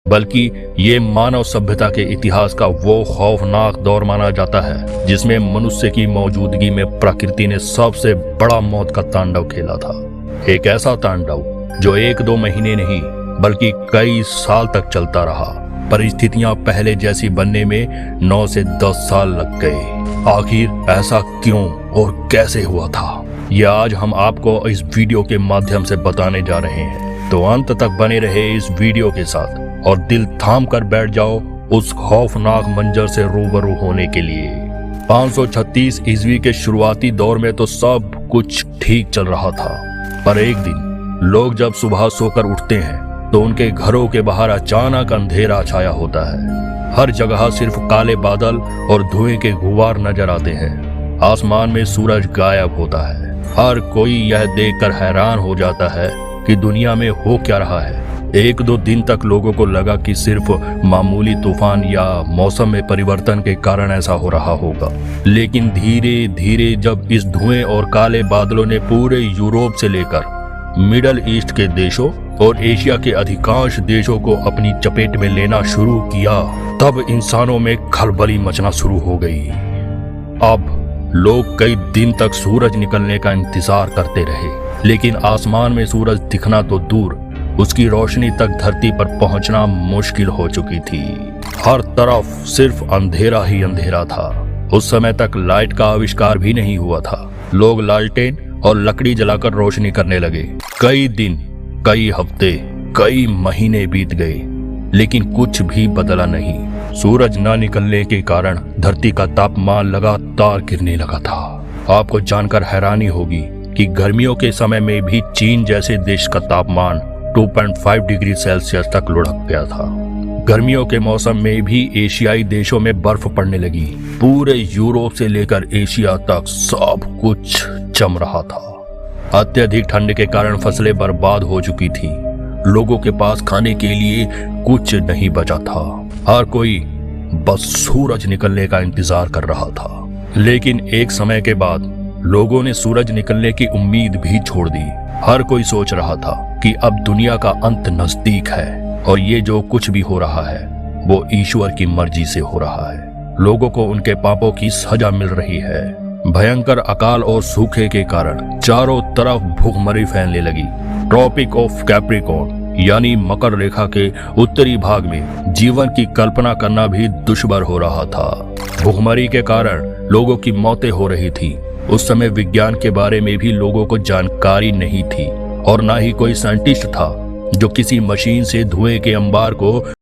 बल्कि ये मानव सभ्यता के इतिहास का वो खौफनाक दौर माना जाता है जिसमें मनुष्य की मौजूदगी में प्रकृति ने सबसे बड़ा मौत का तांडव खेला था। एक ऐसा तांडव जो 1-2 महीने नहीं बल्कि कई साल तक चलता रहा। परिस्थितियां पहले जैसी बनने में 9 से 10 साल लग गए। आखिर ऐसा क्यों और कैसे हुआ था, यह आज हम आपको इस वीडियो के माध्यम से बताने जा रहे हैं। तो अंत तक बने रहे इस वीडियो के साथ और दिल थाम कर बैठ जाओ उस खौफनाक मंजर से रूबरू होने के लिए। 536 ईस्वी के शुरुआती दौर में तो सब कुछ ठीक चल रहा था, पर एक दिन लोग जब सुबह सोकर उठते हैं तो उनके घरों के बाहर अचानक अंधेरा छाया होता है। हर जगह सिर्फ काले बादल और धुएं के गुबार नजर आते हैं। आसमान में सूरज गायब होता है। हर कोई यह देखकर हैरान हो जाता है कि दुनिया में हो क्या रहा है। 1-2 दिन तक लोगों को लगा कि सिर्फ मामूली तूफान या मौसम में परिवर्तन के कारण ऐसा हो रहा होगा, लेकिन धीरे धीरे जब इस धुएं और काले बादलों ने पूरे यूरोप से लेकर मिडल ईस्ट के देशों और एशिया के अधिकांश देशों को अपनी चपेट में लेना शुरू किया, तब इंसानों में खलबली मचना शुरू हो गई। अब लोग कई दिन तक सूरज निकलने का इंतजार करते रहे, लेकिन आसमान में सूरज दिखना तो दूर, उसकी रोशनी तक धरती पर पहुंचना मुश्किल हो चुकी थी। हर तरफ सिर्फ अंधेरा ही अंधेरा था। उस समय तक लाइट का आविष्कार भी नहीं हुआ था। लोग लालटेन और लकड़ी जलाकर रोशनी करने लगे। कई दिन, कई हफ्ते, कई महीने बीत गए, लेकिन कुछ भी बदला नहीं। सूरज न निकलने के कारण धरती का तापमान लगातार गिरने लगा था। आपको जानकर हैरानी होगी कि गर्मियों के समय में भी चीन जैसे देश का तापमान 2.5 डिग्री सेल्सियस तक लुढ़क गया था। गर्मियों के मौसम में भी एशियाई देशों में बर्फ पड़ने लगी। पूरे यूरोप से लेकर एशिया तक सब कुछ जम रहा था। अत्यधिक ठंड के कारण फसलें बर्बाद हो चुकी थी। लोगों के पास खाने के लिए कुछ नहीं बचा था। हर कोई बस सूरज निकलने का इंतजार कर रहा था। लेकिन एक समय के बाद लोगों ने सूरज निकलने की उम्मीद भी छोड़ दी। हर कोई सोच रहा था कि अब दुनिया का अंत नजदीक है और ये जो कुछ भी हो रहा है वो ईश्वर की मर्जी से हो रहा है। लोगों को उनके पापों की सजा मिल रही है। भयंकर अकाल और सूखे के कारण चारों तरफ भूखमरी फैलने लगी। ट्रॉपिक ऑफ कैप्रिकॉर्न यानी मकर रेखा के उत्तरी भाग में जीवन की कल्पना करना भी दुश्वार हो रहा था। भूखमरी के कारण लोगों की मौतें हो रही थी। उस समय विज्ञान के बारे में भी लोगों को जानकारी नहीं थी और ना ही कोई साइंटिस्ट था जो किसी मशीन से धुएं के अंबार को